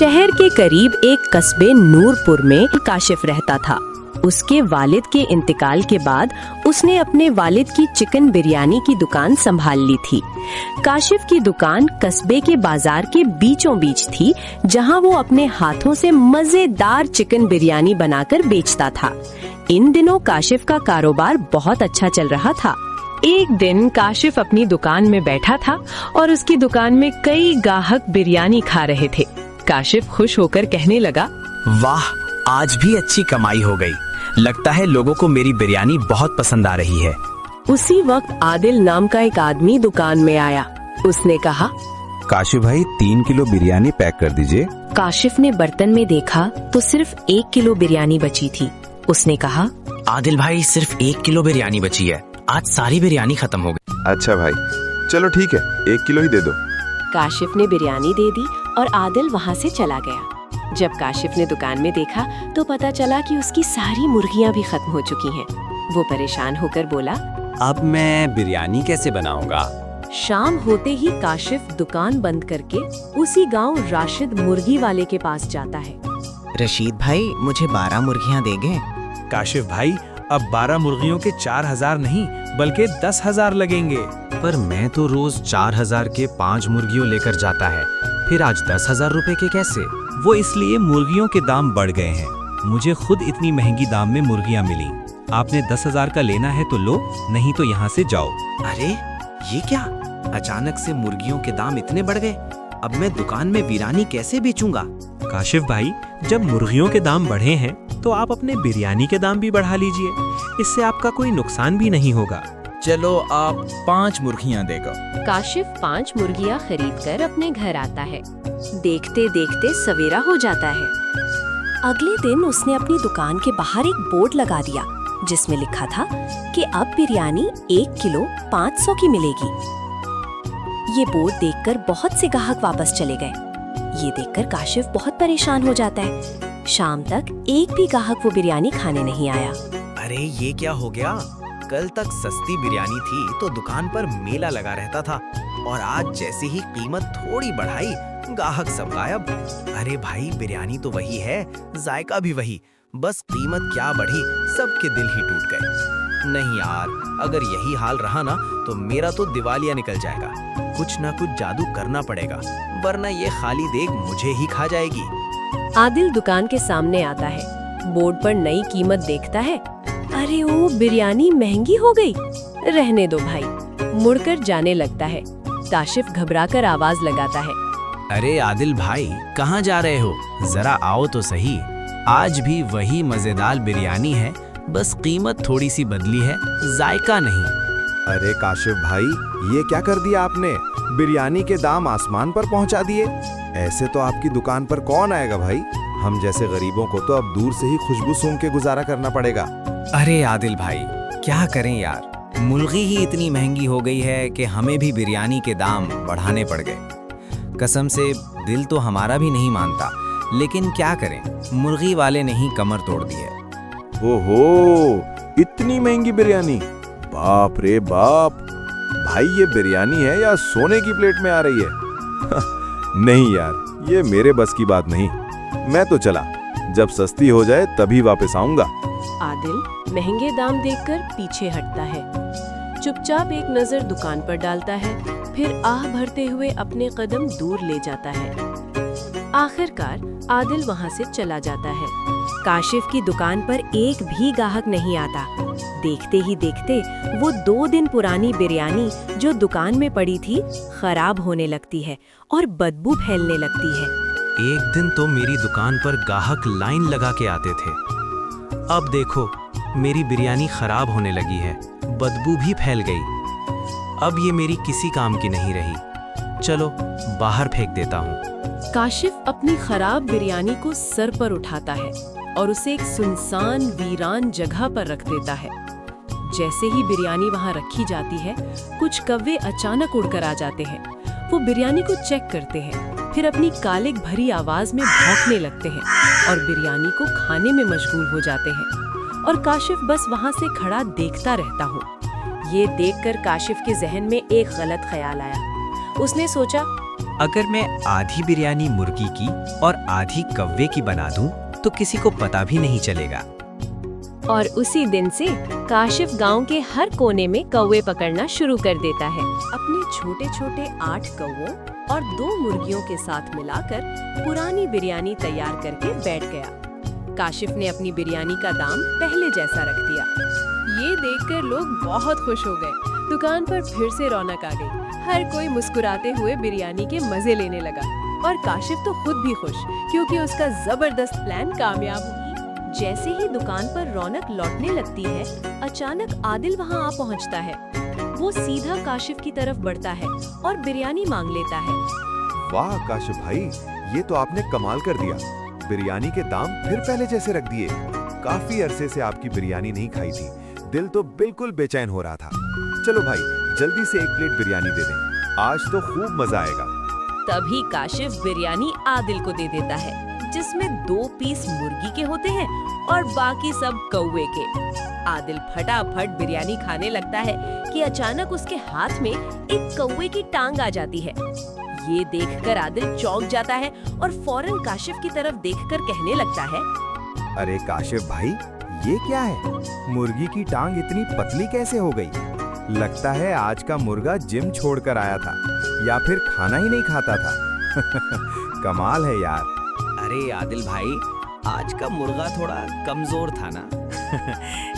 शहर के करीब एक कस्बे नूरपुर में काशिफ रहता था। उसके वालिद के इंतकाल के बाद उसने अपने वालिद की चिकन बिरयानी की दुकान संभाल ली थी। काशिफ की दुकान कस्बे के बाजार के बीचों बीच थी, जहां वो अपने हाथों से मजेदार चिकन बिरयानी बनाकर बेचता था। इन दिनों काशिफ का कारोबार बहुत अच्छा चल रहा था। एक दिन काशिफ अपनी दुकान में बैठा था और उसकी दुकान में कई ग्राहक बिरयानी खा रहे थे। काशिफ खुश होकर कहने लगा, वाह, आज भी अच्छी कमाई हो गई। लगता है लोगों को मेरी बिरयानी बहुत पसंद आ रही है। उसी वक्त आदिल नाम का एक आदमी दुकान में आया। उसने कहा, काशिफ भाई 3 किलो बिरयानी पैक कर दीजिए। काशिफ ने बर्तन में देखा तो सिर्फ 1 किलो बिरयानी बची थी। उसने कहा, आदिल भाई सिर्फ 1 किलो बिरयानी बची है, आज सारी बिरयानी खत्म हो गई। अच्छा भाई, चलो ठीक है, 1 किलो ही दे दो। काशिफ ने बिरयानी दे दी और आदिल वहाँ से चला गया। जब काशिफ ने दुकान में देखा तो पता चला कि उसकी सारी मुर्गियाँ भी खत्म हो चुकी हैं। वो परेशान होकर बोला, अब मैं बिरयानी कैसे बनाऊंगा? शाम होते ही काशिफ दुकान बंद करके उसी गांव राशिद मुर्गी वाले के पास जाता है। रशीद भाई, मुझे 12 मुर्गियाँ देंगे? काशिफ भाई, अब 12 मुर्गियों के 4000 नहीं बल्कि 10,000 लगेंगे। पर मैं तो रोज 4000 के 5 मुर्गियों लेकर जाता है, फिर आज 10,000 रुपए के कैसे? वो इसलिए मुर्गियों के दाम बढ़ गए हैं। मुझे खुद इतनी महंगी दाम में मुर्गियाँ मिली। आपने 10,000 का लेना है तो लो, नहीं तो यहाँ से जाओ। अरे ये क्या, अचानक से मुर्गियों के दाम इतने बढ़ गए। अब मैं दुकान में बिरयानी कैसे बेचूंगा? काशिफ भाई, जब मुर्गियों के दाम बढ़े हैं तो आप अपने बिरयानी के दाम भी बढ़ा लीजिए। इससे आपका कोई नुकसान भी नहीं होगा। चलो आप 5 मुर्गियाँ देगा। काशिफ 5 मुर्गियाँ खरीदकर अपने घर आता है। देखते देखते सवेरा हो जाता है। अगले दिन उसने अपनी दुकान के बाहर एक बोर्ड लगा दिया जिसमें लिखा था कि अब बिरयानी 1 किलो 500 की मिलेगी। ये बोर्ड देखकर बहुत से ग्राहक वापस चले गए। ये देखकर काशिफ बहुत परेशान हो जाता है। शाम तक एक भी ग्राहक वो बिरयानी खाने नहीं आया। अरे ये क्या हो गया? कल तक सस्ती बिरयानी थी तो दुकान पर मेला लगा रहता था, और आज जैसे ही कीमत थोड़ी बढ़ाई, ग्राहक सब गायब। अरे भाई, बिरयानी तो वही है, जायका भी वही, बस कीमत क्या बढ़ी, सबके दिल ही टूट गए। नहीं यार, अगर यही हाल रहा ना तो मेरा तो दिवालिया निकल जाएगा। कुछ ना कुछ जादू करना पड़ेगा, वरना ये खाली देग मुझे ही खा जाएगी। आदिल दुकान के सामने आता है। बोर्ड पर नई कीमत देखता है। अरे ओ, बिरयानी महंगी हो गई। रहने दो भाई, मुड़कर जाने लगता है। काशिफ घबराकर आवाज लगाता है, अरे आदिल भाई, कहाँ जा रहे हो? जरा आओ तो सही। आज भी वही मजेदार बिरयानी है, बस कीमत थोड़ी सी बदली है, जायका नहीं। अरे काशिफ भाई, ये क्या कर दिया आपने? बिरयानी के दाम आसमान पर पहुंचा दिए। ऐसे तो आपकी दुकान पर कौन आएगा भाई? हम जैसे गरीबों को तो अब दूर से ही खुशबू सूंघ के गुजारा करना पड़ेगा। अरे आदिल भाई, क्या करें यार, मुर्गी ही इतनी महंगी हो गई है कि हमें भी बिरयानी के दाम बढ़ाने पड़ गए। कसम से दिल तो हमारा भी नहीं मानता, लेकिन क्या करें, मुर्गी वाले ने ही कमर तोड़ दी है। ओहो, इतनी महंगी बिरयानी! बाप रे बाप! भाई ये बिरयानी है या सोने की प्लेट में आ रही है? नहीं यार, ये मेरे बस की बात नहीं। मैं तो चला, जब सस्ती हो जाए तभी वापस आऊंगा। आदिल महंगे दाम देखकर पीछे हटता है। चुपचाप एक नजर दुकान पर डालता है, फिर आह भरते हुए अपने कदम दूर ले जाता है। आखिरकार आदिल वहां से चला जाता है। काशिफ की दुकान पर एक भी ग्राहक नहीं आता। देखते ही देखते वो 2 दिन पुरानी बिरयानी जो दुकान में पड़ी थी खराब होने लगती है और बदबू फैलने लगती है। एक दिन तो मेरी दुकान पर ग्राहक लाइन लगा के आते थे। अब देखो, मेरी बिरयानी खराब होने लगी है, बदबू भी फैल गई। अब ये मेरी किसी काम की नहीं रही। चलो बाहर फेंक देता हूँ। काशिफ अपनी खराब बिरयानी को सर पर उठाता है और उसे एक सुनसान वीरान जगह पर रख देता है। जैसे ही बिरयानी वहां रखी जाती है, कुछ कौवे अचानक उड़कर आ जाते हैं। वो बिरयानी को चेक करते हैं, फिर अपनी कालिक भरी आवाज में भौंकने लगते हैं और बिरयानी को खाने में मशगूल हो जाते हैं। और काशिफ बस वहां से खड़ा देखता रहता हूँ। ये देखकर काशिफ के जहन में एक गलत ख्याल आया। उसने सोचा, अगर मैं आधी बिरयानी मुर्गी की और आधी कौवे की बना दूं, तो किसी को पता भी नहीं चलेगा। और उसी दिन से काशिफ गांव के हर कोने में कौवे पकड़ना शुरू कर देता है। अपने छोटे छोटे 8 कौवों और 2 मुर्गियों के साथ मिलाकर पुरानी बिरयानी तैयार करके बैठ गया। काशिफ ने अपनी बिरयानी का दाम पहले जैसा रख दिया। ये देखकर लोग बहुत खुश हो गए। दुकान पर फिर से रौनक आ गई। हर कोई मुस्कुराते हुए बिरयानी के मजे लेने लगा और काशिफ तो खुद भी खुश, क्योंकि उसका जबरदस्त प्लान कामयाब हुआ। जैसे ही दुकान पर रौनक लौटने लगती है, अचानक आदिल वहां आ पहुंचता है। वो सीधा काशिफ की तरफ बढ़ता है और बिरयानी मांग लेता है। वाह काशिफ भाई, ये तो आपने कमाल कर दिया। बिरयानी के दाम फिर पहले जैसे रख दिए। काफी अरसे से आपकी बिरयानी नहीं खाई थी, दिल तो बिल्कुल बेचैन हो रहा था। चलो भाई, जल्दी से 1 प्लेट बिरयानी दे दें, आज तो खूब मजा आएगा। तभी काशिफ बिरयानी आदिल को दे देता है, जिसमें 2 पीस मुर्गी के होते हैं और बाकी सब कौवे के। आदिल फटाफट बिरयानी खाने लगता है कि अचानक उसके हाथ में एक कौवे की टांग आ जाती है। ये देखकर आदिल चौंक जाता है और फौरन काशिफ की तरफ देखकर कहने लगता है, अरे काशिफ भाई, ये क्या है? मुर्गी की टांग इतनी पतली कैसे हो गई? लगता है आज का मुर्गा जिम छोड़कर आया था या फिर खाना ही नहीं खाता था। कमाल है यार। अरे आदिल भाई, आज का मुर्गा थोड़ा कमजोर था ना,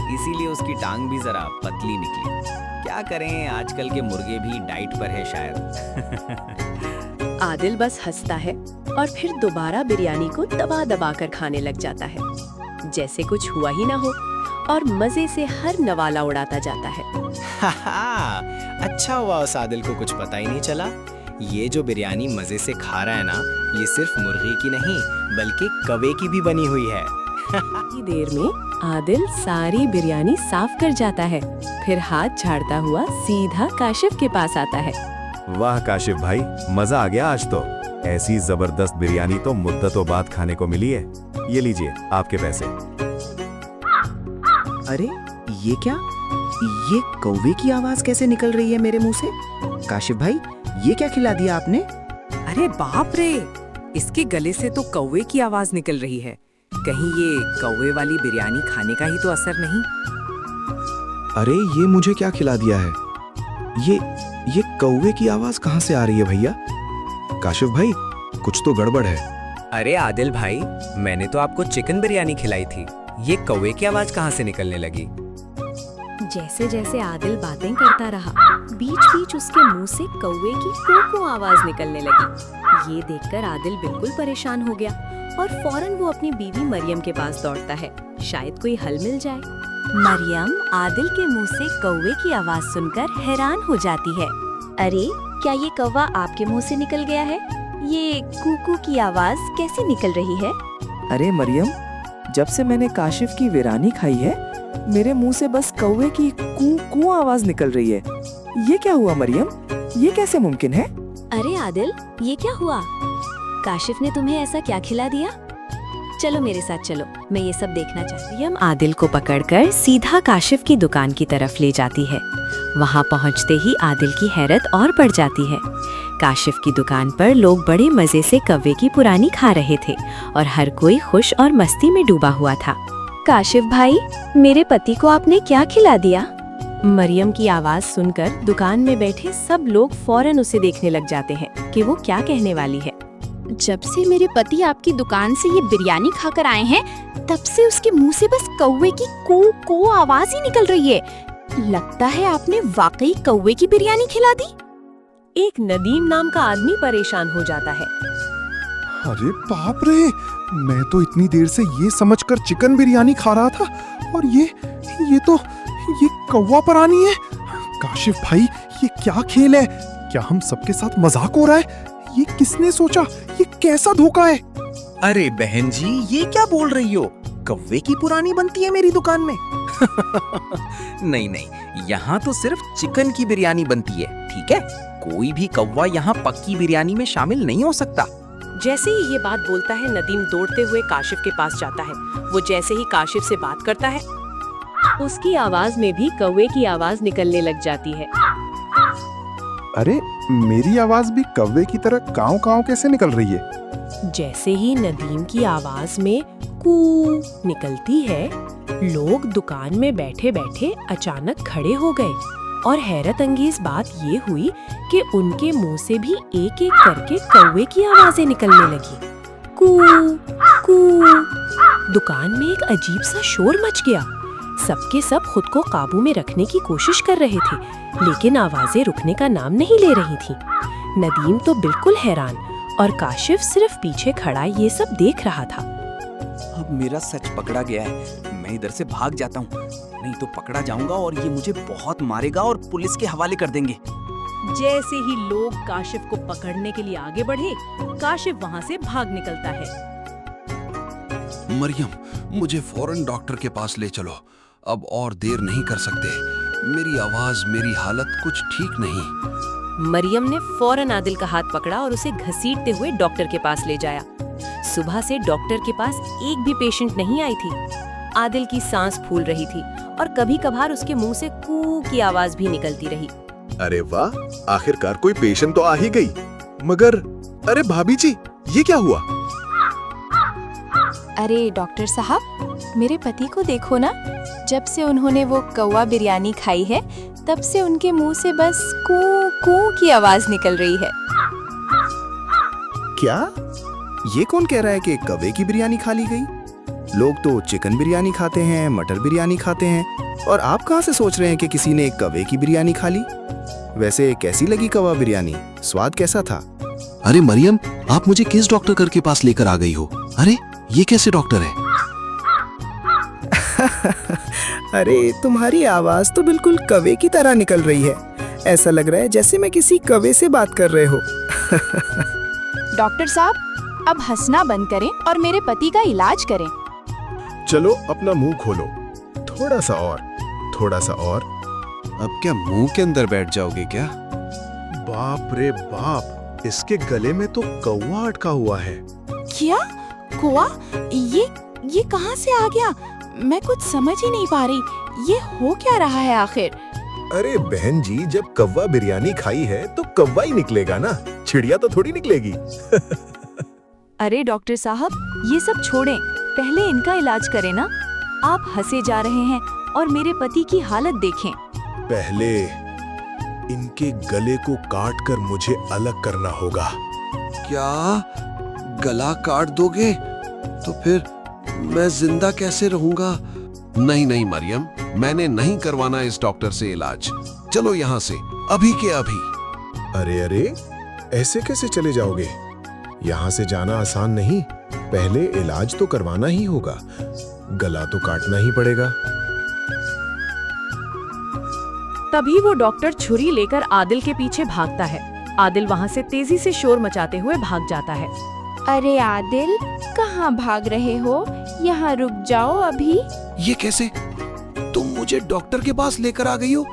इसीलिए उसकी टांग भी जरा पतली निकली। क्या करें, आजकल के मुर्गे भी डाइट पर है शायद। आदिल बस हंसता है और फिर दोबारा बिरयानी को दबा दबा कर खाने लग जाता है, जैसे कुछ हुआ ही ना हो, और मजे से हर नवाला उड़ाता जाता है। अच्छा हुआ उस आदिल को कुछ पता ही नहीं चला। ये जो बिरयानी मजे से खा रहा है ना, ये सिर्फ मुर्गी की नहीं बल्कि कौवे की भी बनी हुई है। इतनी देर में आदिल सारी बिरयानी साफ कर जाता है, फिर हाथ झाड़ता हुआ सीधा काशिफ के पास आता है। वाह काशिफ भाई, मजा आ गया आज तो। ऐसी जबरदस्त बिरयानी तो मुद्दतों बाद खाने को मिली है। ये लीजिए आपके पैसे। अरे ये क्या? ये कौवे की आवाज कैसे निकल रही है मेरे मुंह से? काशिफ भाई, ये क्या खिला दिया आपने? अरे बाप रे, इसके गले से तो कौवे की आवाज निकल रही है। कहीं ये कौवे वाली बिरयानी खाने का ही तो असर नहीं? अरे ये मुझे क्या खिला दिया है? ये कौवे की आवाज कहाँ से आ रही है भैया? काशिफ भाई, कुछ तो गड़बड़ है। अरे आदिल भाई, मैंने तो आपको चिकन बिरयानी खिलाई थी, ये कौवे की आवाज कहाँ से निकलने लगी? जैसे जैसे आदिल बातें करता रहा, बीच बीच उसके मुंह से कौवे की को आवाज निकलने लगी। ये देखकर आदिल बिल्कुल परेशान हो गया और फौरन वो अपनी बीवी मरियम के पास दौड़ता है, शायद कोई हल मिल जाए। मरियम आदिल के मुंह से कौवे की आवाज सुनकर हैरान हो जाती है। अरे क्या ये कौवा आपके मुंह से निकल गया है? ये कूकू की आवाज कैसे निकल रही है? अरे मरियम, जब से मैंने काशिफ की बिरयानी खाई है, मेरे मुंह से बस कौवे की कू आवाज निकल रही है। ये क्या हुआ मरियम? ये कैसे मुमकिन है? अरे आदिल, ये क्या हुआ? काशिफ ने तुम्हें ऐसा क्या खिला दिया? चलो मेरे साथ चलो, मैं ये सब देखना चाहती हूँ। मरियम आदिल को पकड़कर सीधा काशिफ की दुकान की तरफ ले जाती है। वहाँ पहुँचते ही आदिल की हैरत और बढ़ जाती है। काशिफ की दुकान पर लोग बड़े मजे से कौवे की पुरानी खा रहे थे और हर कोई खुश और मस्ती में डूबा हुआ था। काशिफ भाई, मेरे पति को आपने क्या खिला दिया? मरियम की आवाज सुनकर दुकान में बैठे सब लोग फौरन उसे देखने लग जाते हैं कि वो क्या कहने वाली है। जब से मेरे पति आपकी दुकान से ये बिरयानी खाकर आए हैं, तब से उसके मुंह से बस कौवे की को आवाज ही निकल रही है। लगता है आपने वाकई कौवे की बिरयानी खिला दी। एक नदीम नाम का आदमी परेशान हो जाता है। अरे बाप रे, मैं तो इतनी देर से ये समझकर चिकन बिरयानी खा रहा था और ये कौवा परानी है। काशिफ भाई, ये क्या खेल है? क्या हम सबके साथ मजाक हो रहा है? ये किसने सोचा? ये कैसा धोखा है? अरे बहन जी, ये क्या बोल रही हो? कौवे की पुरानी बनती है मेरी दुकान में? नहीं, यहाँ तो सिर्फ चिकन की बिरयानी बनती है, ठीक है? कोई भी कौवा यहाँ पक्की बिरयानी में शामिल नहीं हो सकता। जैसे ही ये बात बोलता है, नदीम दौड़ते हुए काशिफ के पास जाता है। वो जैसे ही काशिफ से बात करता है, उसकी आवाज में भी कौवे की आवाज निकलने लग जाती है। अरे मेरी आवाज भी कौवे की तरह काव काव कैसे निकल रही है? जैसे ही नदीम की आवाज में कू निकलती है, लोग दुकान में बैठे बैठे अचानक खड़े हो गए और हैरत अंगेज बात ये हुई कि उनके मुंह से भी एक एक करके कौवे की आवाजें निकलने लगी। कू कू। दुकान में एक अजीब सा शोर मच गया। सबके सब खुद को काबू में रखने की कोशिश कर रहे थे, लेकिन आवाजें रुकने का नाम नहीं ले रही थी। नदीम तो बिल्कुल हैरान और काशिफ सिर्फ पीछे खड़ा ये सब देख रहा था। अब मेरा सच पकड़ा गया है। मैं इधर से भाग जाता हूँ, नहीं तो पकड़ा जाऊंगा और ये मुझे बहुत मारेगा और पुलिस के हवाले कर देंगे। जैसे ही लोग काशिफ को पकड़ने के लिए आगे बढ़े, काशिफ वहाँ से भाग निकलता है। मरियम, मुझे फौरन डॉक्टर के पास ले चलो। अब और देर नहीं कर सकते। मेरी आवाज, मेरी हालत कुछ ठीक नहीं। मरियम ने फौरन आदिल का हाथ पकड़ा और उसे घसीटते हुए डॉक्टर के पास ले जाया। सुबह से डॉक्टर के पास एक भी पेशेंट नहीं आई थी। आदिल की सांस फूल रही थी और कभी कभार उसके मुंह से कू की आवाज भी निकलती रही। अरे वाह, आखिरकार कोई पेशेंट तो आ ही गई। मगर अरे भाभी जी, ये क्या हुआ? अरे डॉक्टर साहब, मेरे पति को देखो ना। जब से उन्होंने वो कौवा बिरयानी खाई है, तब से उनके मुंह से बस कू कू की आवाज निकल रही है। क्या? ये कौन कह रहा है कि कौवे की बिरयानी खा ली गई? लोग तो चिकन बिरयानी खाते हैं, मटर बिरयानी खाते हैं, और आप कहाँ से सोच रहे हैं कि किसी ने कौवे की बिरयानी खा ली? वैसे कैसी लगी कौवा बिरयानी? स्वाद कैसा था? अरे मरियम, आप मुझे किस डॉक्टर कर के पास लेकर आ गई हो? अरे ये कैसे डॉक्टर है? अरे तुम्हारी आवाज तो बिल्कुल कौवे की तरह निकल रही है। ऐसा लग रहा है जैसे मैं किसी कौवे से बात कर रहे हो। डॉक्टर साहब, अब हंसना बंद करें और मेरे पति का इलाज करें। चलो अपना मुंह खोलो, थोड़ा सा और, थोड़ा सा और। अब क्या मुंह के अंदर बैठ जाओगे क्या? बाप रे बाप, इसके गले में तो कौवा अटका हुआ है। क्या? कौवा? ये कहाँ से आ गया? मैं कुछ समझ ही नहीं पा रही। ये हो क्या रहा है आखिर? अरे बहन जी, जब कौवा बिरयानी खाई है तो कौवा ही निकलेगा ना, चिड़िया तो थोड़ी निकलेगी। अरे डॉक्टर साहब, ये सब छोड़ें, पहले इनका इलाज करें ना। आप हंसे जा रहे हैं और मेरे पति की हालत देखें। पहले इनके गले को काट कर मुझे अलग करना होगा। क्या गला काट दोगे? तो फिर मैं जिंदा कैसे रहूंगा? नहीं नहीं मरियम, मैंने नहीं करवाना इस डॉक्टर से इलाज। चलो यहाँ से अभी के अभी। अरे अरे, ऐसे कैसे चले जाओगे? यहाँ से जाना आसान नहीं, पहले इलाज तो करवाना ही होगा, गला तो काटना ही पड़ेगा। तभी वो डॉक्टर छुरी लेकर आदिल के पीछे भागता है। आदिल वहाँ से तेजी से शोर मचाते हुए भाग जाता है। अरे आदिल, कहाँ भाग रहे हो? यहाँ रुक जाओ अभी। ये कैसे? तुम मुझे डॉक्टर के पास लेकर आ गई हो?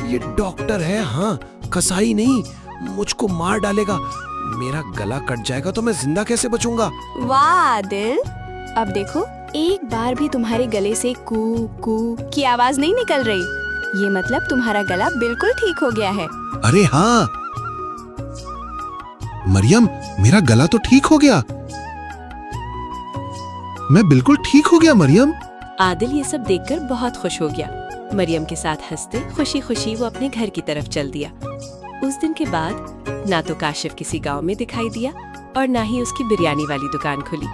ये डॉक्टर है, हाँ, कसाई नहीं। मुझको मार डालेगा। मेरा गला कट जाएगा तो मैं जिंदा कैसे बचूंगा? वाह आदिल, अब देखो, एक बार भी तुम्हारे गले से कू कू की आवाज नहीं निकल रही। ये मतलब तुम्हारा गला बिल्कुल ठीक हो गया है। अरे हाँ मरियम, मेरा गला तो ठीक हो गया। मैं बिल्कुल ठीक हो गया मरियम। आदिल ये सब देखकर बहुत खुश हो गया। मरियम के साथ हंसते खुशी खुशी वो अपने घर की तरफ चल दिया। उस दिन के बाद ना तो काशिफ किसी गांव में दिखाई दिया और ना ही उसकी बिरयानी वाली दुकान खुली।